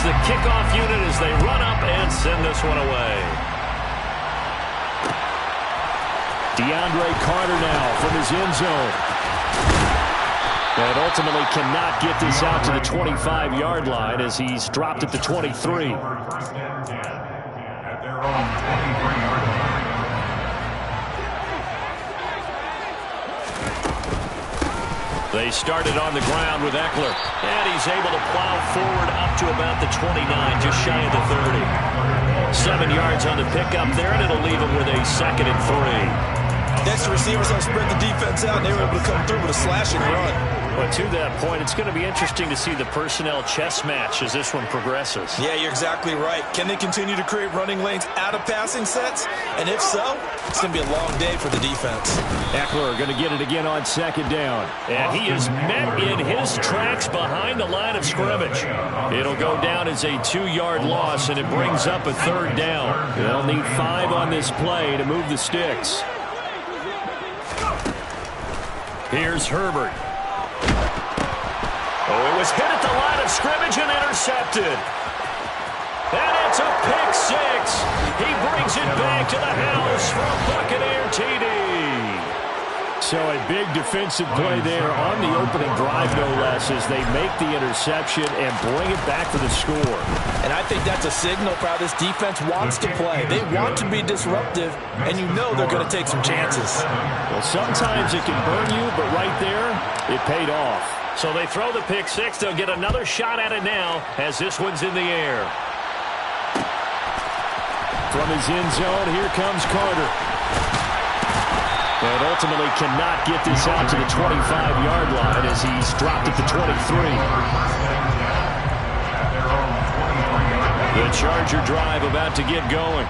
the kickoff unit as they run up and send this one away. DeAndre Carter now from his end zone. And ultimately cannot get this out to the 25-yard line as he's dropped at the 23. They started on the ground with Eckler, and he's able to plow forward up to about the 29, just shy of the 30. 7 yards on the pickup there, and it'll leave him with a 2nd and 3. Next, the receivers have spread the defense out, and they were able to come through with a slashing run. But to that point, it's going to be interesting to see the personnel chess match as this one progresses. Yeah, you're exactly right. Can they continue to create running lanes out of passing sets? And if so, it's going to be a long day for the defense. Eckler going to get it again on 2nd down. And he is met in his tracks behind the line of scrimmage. It'll go down as a 2-yard loss, and it brings up a 3rd down. They'll need 5 on this play to move the sticks. Here's Herbert. Oh, it was hit at the line of scrimmage and intercepted. And it's a pick 6. He brings it back to the house for a Buccaneer TD. So a big defensive play there on the opening drive, no less, as they make the interception and bring it back for the score. And I think that's a signal for how this defense wants to play. They want to be disruptive, and you know they're going to take some chances. Well, sometimes it can burn you, but right there, it paid off. So they throw the pick 6. They'll get another shot at it now as this one's in the air. From his end zone, here comes Carter. And ultimately cannot get this out to the 25-yard line as he's dropped at the 23. The Charger drive about to get going.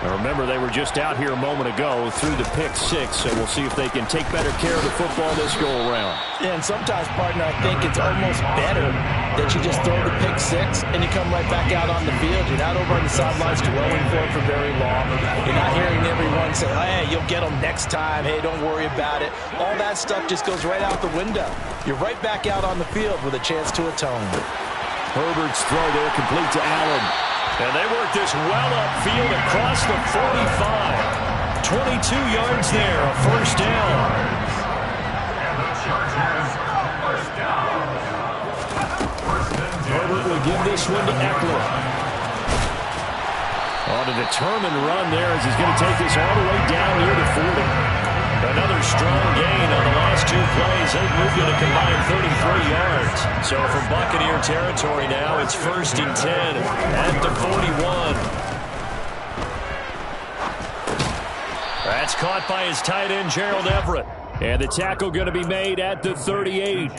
Now remember, they were just out here a moment ago through the pick 6, so we'll see if they can take better care of the football this go-around. Yeah, and sometimes, partner, I think it's almost better that you just throw the pick 6 and you come right back out on the field. You're not over on the sidelines dwelling for it for very long. You're not hearing everyone say, hey, you'll get them next time. Hey, don't worry about it. All that stuff just goes right out the window. You're right back out on the field with a chance to atone. Herbert's throw there complete to Allen. And they work this well upfield across the 45. 22 yards there, a 1st down. Herbert will give this one to Eckler. On a determined run there as he's going to take this all the way down near the 40. Another strong gain on the last 2 plays. They've moved it a combined 33 yards. So from Buccaneer territory now, it's 1st and 10 at the 41. That's caught by his tight end, Gerald Everett. And the tackle going to be made at the 38.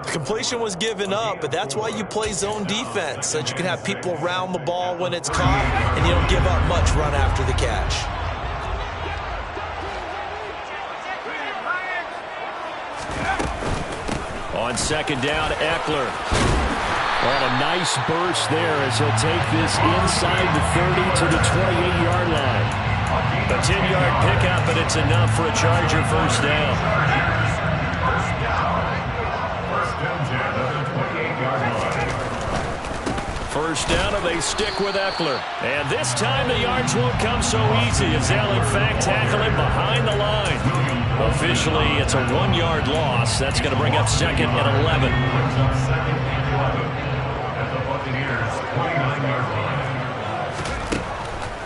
Completion was given up, but that's why you play zone defense, so that you can have people around the ball when it's caught, and you don't give up much run after the catch. On 2nd down, Eckler. On a nice burst there as he'll take this inside the 30 to the 28-yard line. A 10-yard pickup, and it's enough for a Charger 1st down. First down, and they stick with Eckler. And this time the yards won't come so easy as they'll, in fact, tackle him behind the line. Officially, it's a 1-yard loss. That's going to bring up 2nd and 11.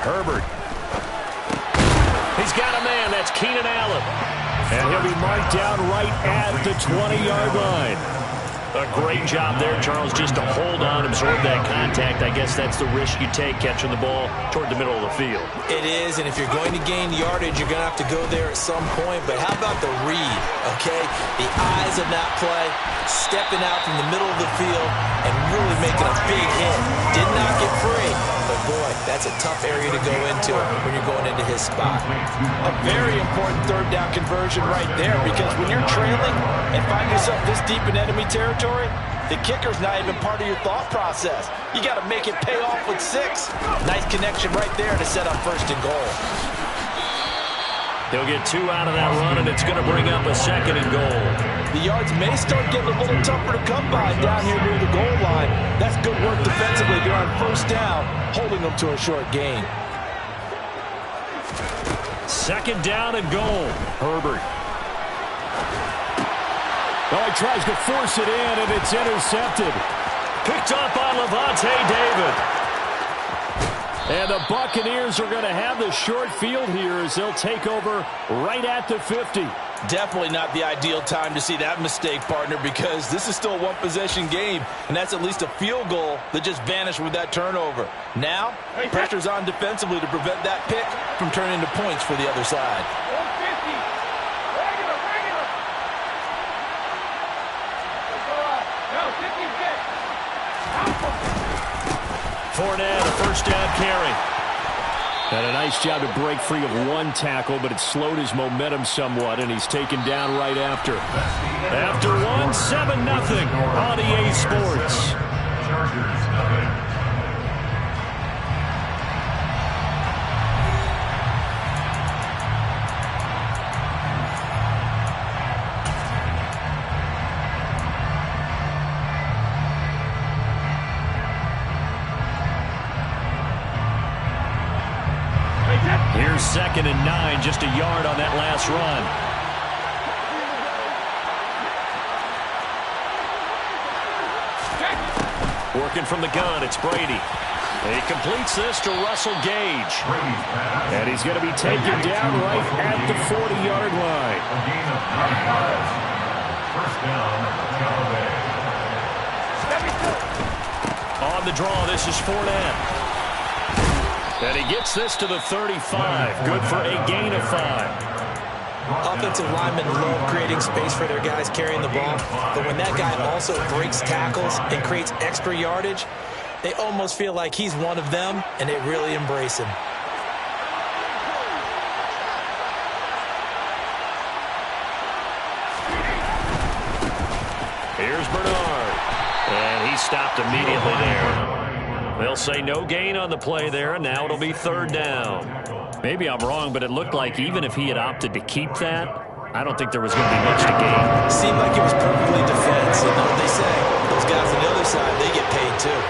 Herbert. He's got a man. That's Keenan Allen. And he'll be marked down right at the 20-yard line. A great job there, Charles, just to hold on, absorb that contact. I guess that's the risk you take catching the ball toward the middle of the field. It is, and if you're going to gain yardage, you're going to have to go there at some point. But how about the read, okay? The eyes of that play, stepping out from the middle of the field and really making a big hit. Did not get free, but boy, that's a tough area to go into when you're going into his spot. A very important 3rd down conversion right there, because when you're trailing and find yourself this deep in enemy territory, the kicker's not even part of your thought process. You got to make it pay off with 6. Nice connection right there to set up 1st and goal. He'll get 2 out of that run, and it's going to bring up a 2nd and goal. The yards may start getting a little tougher to come by down here near the goal line. That's good work defensively. They're on first down, holding them to a short gain. Second down and goal. Herbert. Oh, he tries to force it in, and it's intercepted. Picked up by Lavonte David. And the Buccaneers are going to have the short field here as they'll take over right at the 50. Definitely not the ideal time to see that mistake, partner, because this is still a one-possession game, and that's at least a field goal that just vanished with that turnover. Now, pressure's on defensively to prevent that pick from turning into points for the other side. Fournette, a first down carry. And a nice job to break free of one tackle, but it slowed his momentum somewhat, and he's taken down right after. After one, 7-0 on EA Sports. Here's 2nd and 9, just a yard on that last run. Working from the gun, it's Brady. He completes this to Russell Gage. And he's going to be taken down right at the 40-yard line. First down, On the draw, this is Fournette. And he gets this to the 35. Good for a gain of 5. Offensive linemen love creating space for their guys carrying the ball, but when that guy also breaks tackles and creates extra yardage, they almost feel like he's one of them, and they really embrace him. Here's Bernard. And he stopped immediately there. They'll say no gain on the play there, and now it'll be 3rd down. Maybe I'm wrong, but it looked like even if he had opted to keep that, I don't think there was going to be much to gain. Seemed like it was perfectly defense, and what they say, those guys on the other side, they get paid too.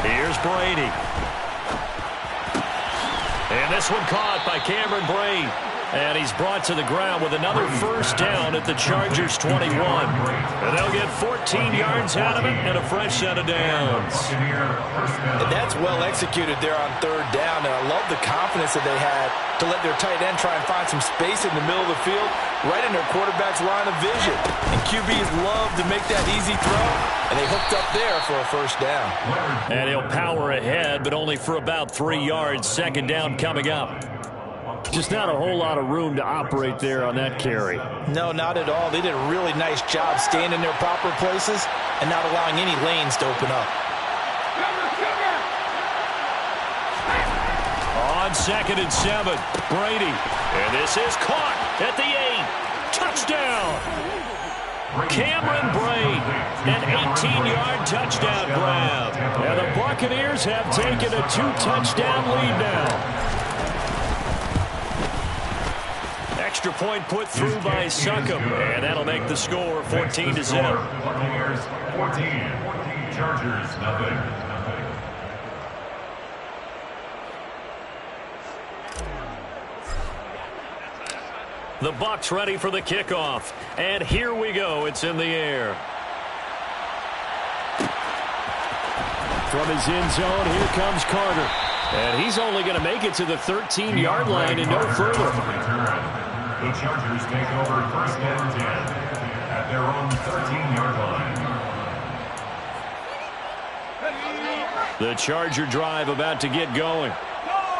Here's Brady. And this one caught by Cameron Brate. And he's brought to the ground with another first down at the Chargers' 21. And they'll get 14 yards out of it and a fresh set of downs. And that's well executed there on 3rd down. And I love the confidence that they had to let their tight end try and find some space in the middle of the field, right in their quarterback's line of vision. And QBs love to make that easy throw, and they hooked up there for a first down. And he'll power ahead, but only for about 3 yards. 2nd down coming up. Just not a whole lot of room to operate there on that carry. No, not at all. They did a really nice job staying in their proper places and not allowing any lanes to open up. On 2nd and 7, Brady. And this is caught at the 8. Touchdown! Cameron Brate, an 18-yard touchdown grab. And the Buccaneers have taken a 2-touchdown lead now. Extra point put through by Succop, and that'll make the score 14-0. Buccaneers 14, Chargers nothing. The Bucs ready for the kickoff, and here we go. It's in the air. From his end zone, here comes Carter. And he's only going to make it to the 13-yard line and no further. The Chargers take over 1st and 10 at their own 13-yard line. The Charger drive about to get going.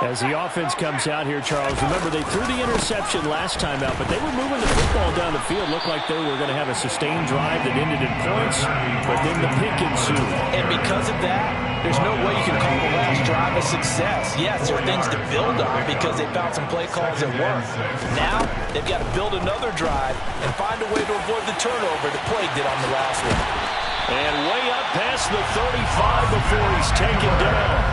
As the offense comes out here, Charles, remember they threw the interception last time out, but they were moving the football down the field. Looked like they were going to have a sustained drive that ended in points, but then the pick ensued. And because of that, there's no way you can call the last drive a success. Yes, there are things to build on because they found some play calls that work. Now, they've got to build another drive and find a way to avoid the turnover that plagued it on the last one. And way up past the 35 before he's taken down.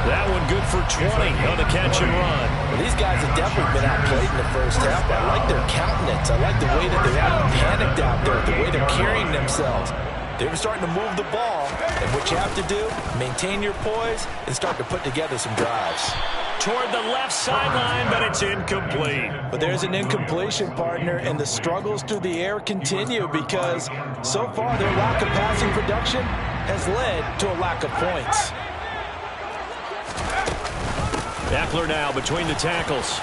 That one good for 20 on the catch and run. Well, these guys have definitely been outplayed in the first half. I like their countenance. I like the way that they're not panicked out there, the way they're carrying themselves. They're starting to move the ball, and what you have to do, maintain your poise and start to put together some drives. Toward the left sideline, but it's incomplete. But there's an incompletion, partner, and the struggles through the air continue because so far their lack of passing production has led to a lack of points. Eckler now between the tackles.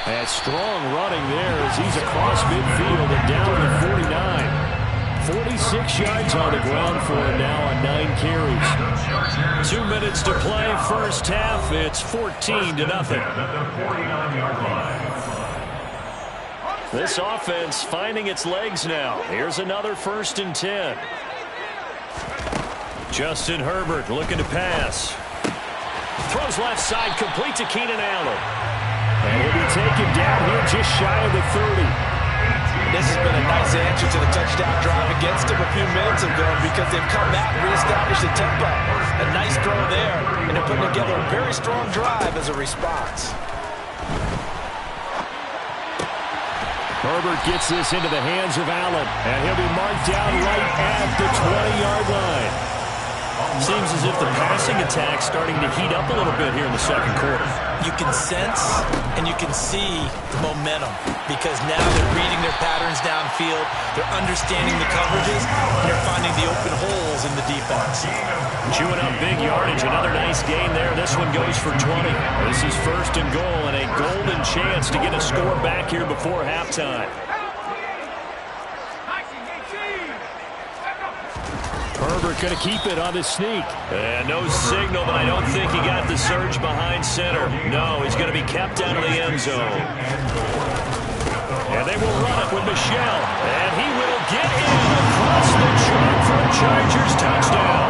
And strong running there as he's across midfield and down to 49. 46 yards on the ground for him now on 9 carries. 2 minutes to play first half. It's 14-0. This offense finding its legs now. Here's another 1st and 10. Justin Herbert looking to pass. Throws left side, complete to Keenan Allen. And he'll be taken down here just shy of the 30. This has been a nice answer to the touchdown drive against them a few minutes ago because they've come back and reestablished the tempo. A nice throw there, and they're putting together a very strong drive as a response. Herbert gets this into the hands of Allen, and he'll be marked down right at the 20-yard line. Seems as if the passing attack's starting to heat up a little bit here in the second quarter. You can sense and you can see the momentum because now they're reading their patterns downfield, they're understanding the coverages, and they're finding the open holes in the defense. Chewing up big yardage, another nice gain there. This one goes for 20. This is 1st and goal and a golden chance to get a score back here before halftime. Herbert going to keep it on the sneak. And no signal, but I don't think he got the surge behind center. No, he's going to be kept out of the end zone. And they will run it with Michel. And he will get in across the chalk for a Chargers touchdown.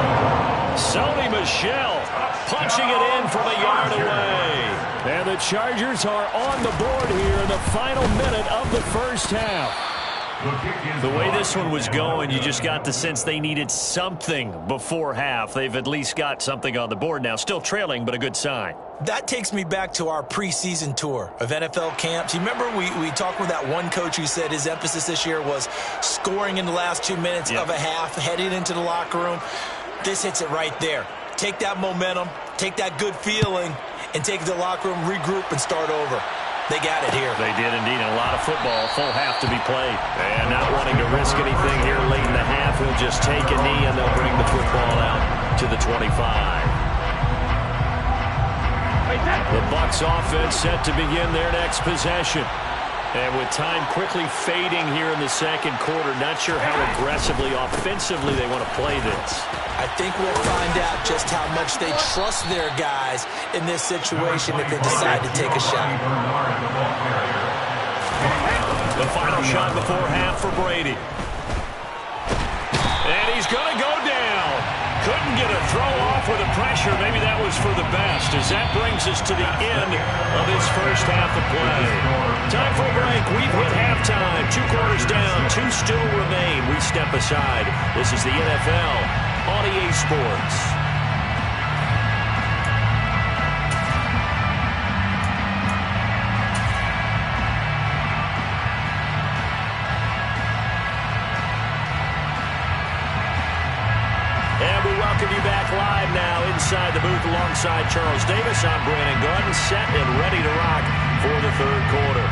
Sony Michel punching it in from a yard away. And the Chargers are on the board here in the final minute of the first half. The way this one was going, you just got the sense they needed something before half. They've at least got something on the board now. Still trailing, but a good sign. That takes me back to our preseason tour of NFL camps. You remember we talked with that one coach who said his emphasis this year was scoring in the last 2 minutes of a half, heading into the locker room. This hits it right there. Take that momentum, take that good feeling, and take it to the locker room, regroup, and start over. They got it here. They did indeed. And a lot of football, full half to be played. And not wanting to risk anything here late in the half, he'll just take a knee and they'll bring the football out to the 25. The Bucs offense set to begin their next possession. And with time quickly fading here in the second quarter, not sure how aggressively, offensively they want to play this. I think we'll find out just how much they trust their guys in this situation if they decide to take a shot. The final shot before half for Brady. And he's going to go down. Couldn't get a throw off with the pressure. Maybe that was for the best, as that brings us to the end of this first half of play. Time for a break. We've hit halftime. 2 quarters down. 2 still remain. We step aside. This is the NFL on EA Sports. And we welcome you back live now inside the booth alongside Charles Davis. I'm Brandon Garden, set and ready to rock for the third quarter.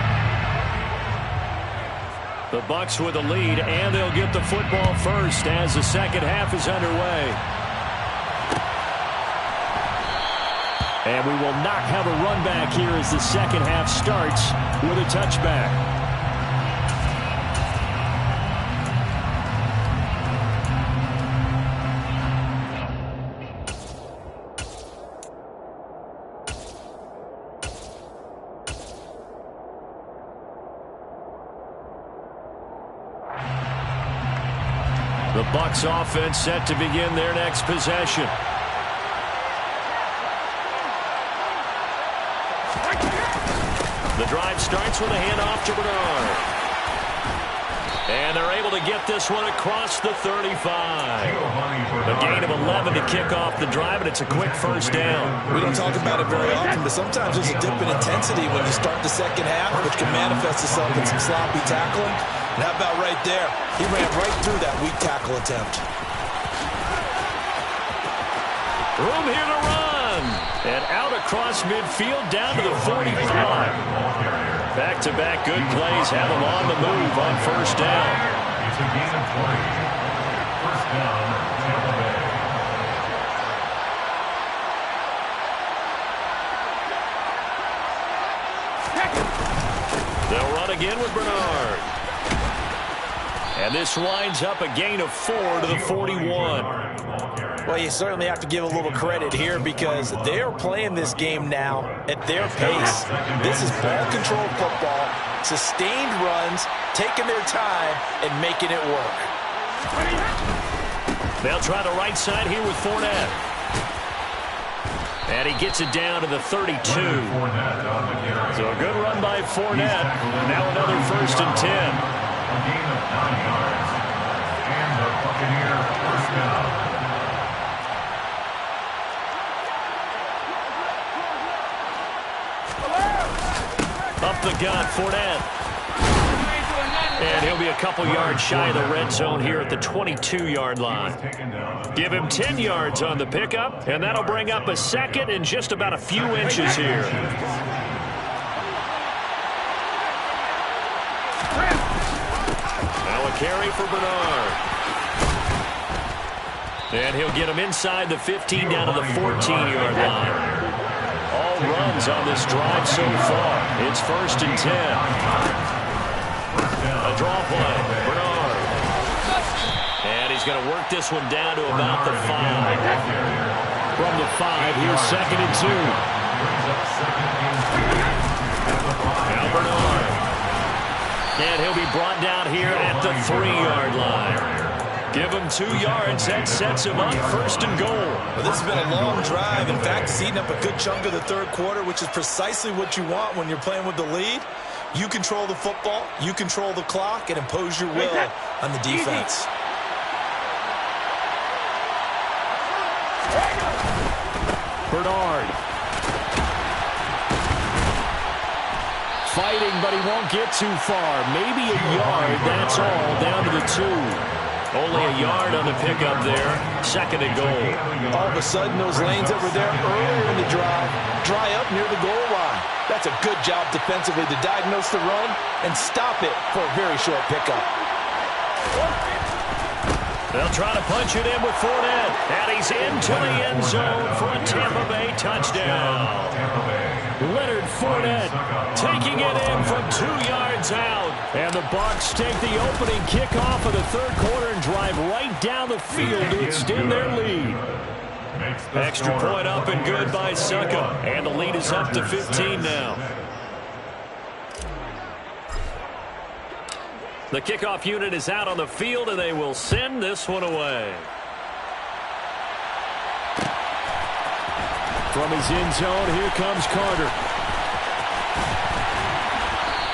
The Bucs with the lead, and they'll get the football first as the second half is underway. And we will not have a run back here as the second half starts with a touchback. The Bucs offense set to begin their next possession. The drive starts with a handoff to Bernard. And they're able to get this one across the 35. A gain of 11 to kick off the drive, and it's a quick first down. We don't talk about it very often, but sometimes there's a dip in intensity when you start the second half, which can manifest itself in some sloppy tackling. And how about right there? He ran right through that weak tackle attempt. Room here to run. And out across midfield down to the 45. Back-to-back good plays have them on the move on first down. It's a gain of 20. First down, Tampa Bay. They'll run again with Bernard. And this winds up a gain of 4 to the 41. Well, you certainly have to give a little credit here because they're playing this game now at their pace. This is ball-controlled football, sustained runs, taking their time, and making it work. They'll try the right side here with Fournette. And he gets it down to the 32. So a good run by Fournette. Now another 1st and 10. A gain of 9 yards. And the Buccaneer first down. Up the gut, Fournette. And he'll be a couple yards shy of the red zone here at the 22-yard line. Give him 10 yards on the pickup, and that'll bring up a second and just about a few inches here. Now a carry for Bernard. And he'll get him inside the 15 down to the 14-yard line. Runs on this drive so far. It's 1st and 10. A draw play. Bernard. And he's going to work this one down to about the 5. From the 5, here's 2nd and 2. Now Bernard. And he'll be brought down here at the 3-yard line. Give him 2 yards. That sets him up 1st and goal. Well, this has been a long drive. In fact, it's eaten up a good chunk of the third quarter, which is precisely what you want when you're playing with the lead. You control the football, you control the clock, and impose your will on the defense. Bernard. Fighting, but he won't get too far. Maybe a yard, that's all, down to the 2. Only a yard on the pickup there. 2nd and goal. All of a sudden, those lanes that were there earlier in the drive dry up near the goal line. That's a good job defensively to diagnose the run and stop it for a very short pickup. They'll try to punch it in with Fournette. And he's into the end zone for a Tampa Bay touchdown. Leonard Fournette taking it in from 2 yards out. And the Bucs take the opening kickoff of the third quarter and drive right down the field to extend their lead. Extra point up and good by Succop. And the lead is up to 15 now. The kickoff unit is out on the field, and they will send this one away. From his end zone, here comes Carter.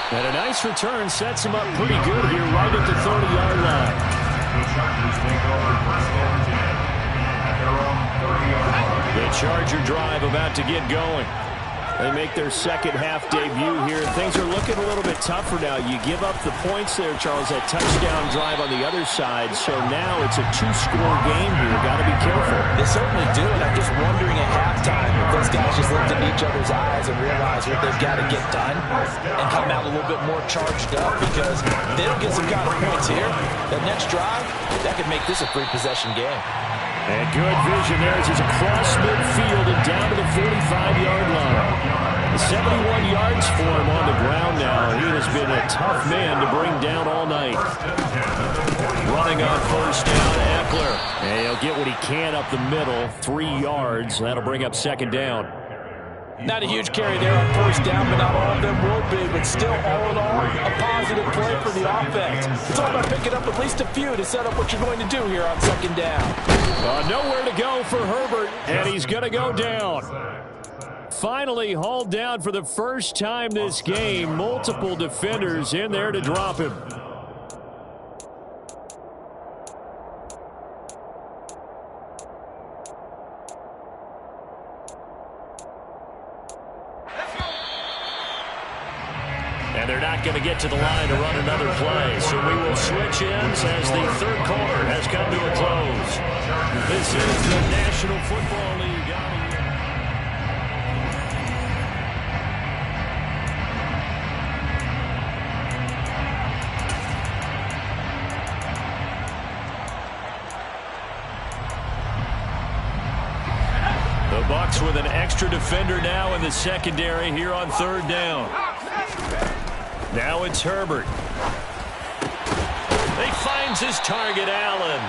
And a nice return sets him up pretty good here right at the 30-yard line. The Chargers take over 1st and 10 at their own 30-yard line. The Charger drive about to get going. They make their second half debut here. Things are looking a little bit tougher now. You give up the points there, Charles, that touchdown drive on the other side. So now it's a 2-score game here. Got to be careful. They certainly do, and I'm just wondering at halftime if those guys just looked in each other's eyes and realize what they've got to get done and come out a little bit more charged up, because if they don't get some kind of points here, that next drive, that could make this a 3-possession game. And good vision there as he's across midfield and down to the 45-yard line. 71 yards for him on the ground now. He has been a tough man to bring down all night. Running on first down, Eckler. And he'll get what he can up the middle, 3 yards. That'll bring up 2nd down. Not a huge carry there on first down, but not all of them will be. But still, all in all, a positive play for the offense. It's all about picking up at least a few to set up what you're going to do here on 2nd down. Nowhere to go for Herbert, and he's going to go down. Finally hauled down for the first time this game. Multiple defenders in there to drop him. And they're not going to get to the line to run another play. So we will switch ends as the third quarter has come to a close. This is the National Football League. The Bucs with an extra defender now in the secondary here on third down. Now it's Herbert. He finds his target, Allen.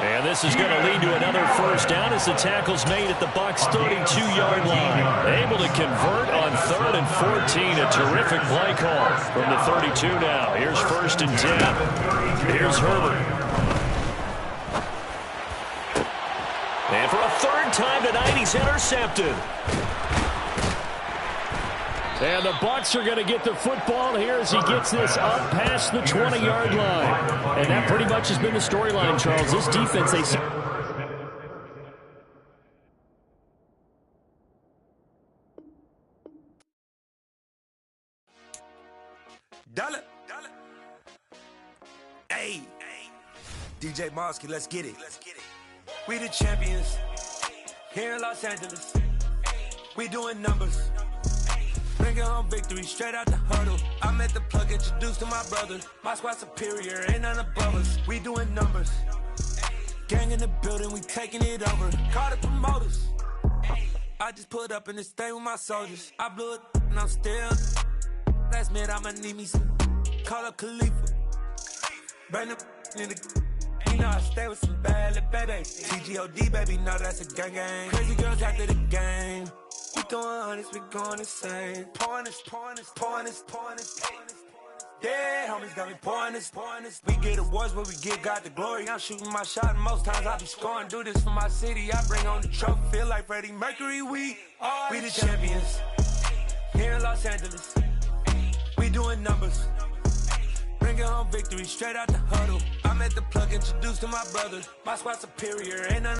And this is going to lead to another first down as the tackle's made at the Bucs' 32-yard line. Able to convert on 3rd and 14. A terrific play call from the 32 now. Here's 1st and 10. Here's Herbert. And for a third time tonight, he's intercepted. And the Bucs are going to get the football here as he gets this up past the 20-yard line. And that pretty much has been the storyline, Charles. This defense, they... Dollar. Hey. DJ Mosky, let's get it. We the champions here in Los Angeles. We doing numbers. Bringing home victory straight out the huddle. I met the plug, introduced to my brother. My squad superior, ain't none above us. We doing numbers. Gang in the building, we taking it over. Call the promoters. I just put up in this thing with my soldiers. I blew it and I'm still. Last minute, I'ma need me some. Call up Khalifa. Bring the in the. You know I stay with some bad little baby. TGOD, baby, no, that's a gang gang. Crazy girls after the game. We throwing hundreds, we going insane. Pouring this. Yeah, homies got me pouring this. We get awards, but we give God the glory. I'm shooting my shot, and most times I be scoring. Do this for my city, I bring on the trophy. Feel like Freddie Mercury, we the champions. Here in Los Angeles, we doing numbers. Bringing home victory straight out the huddle. I met the plug, introduced to my brother. My squad superior, ain't none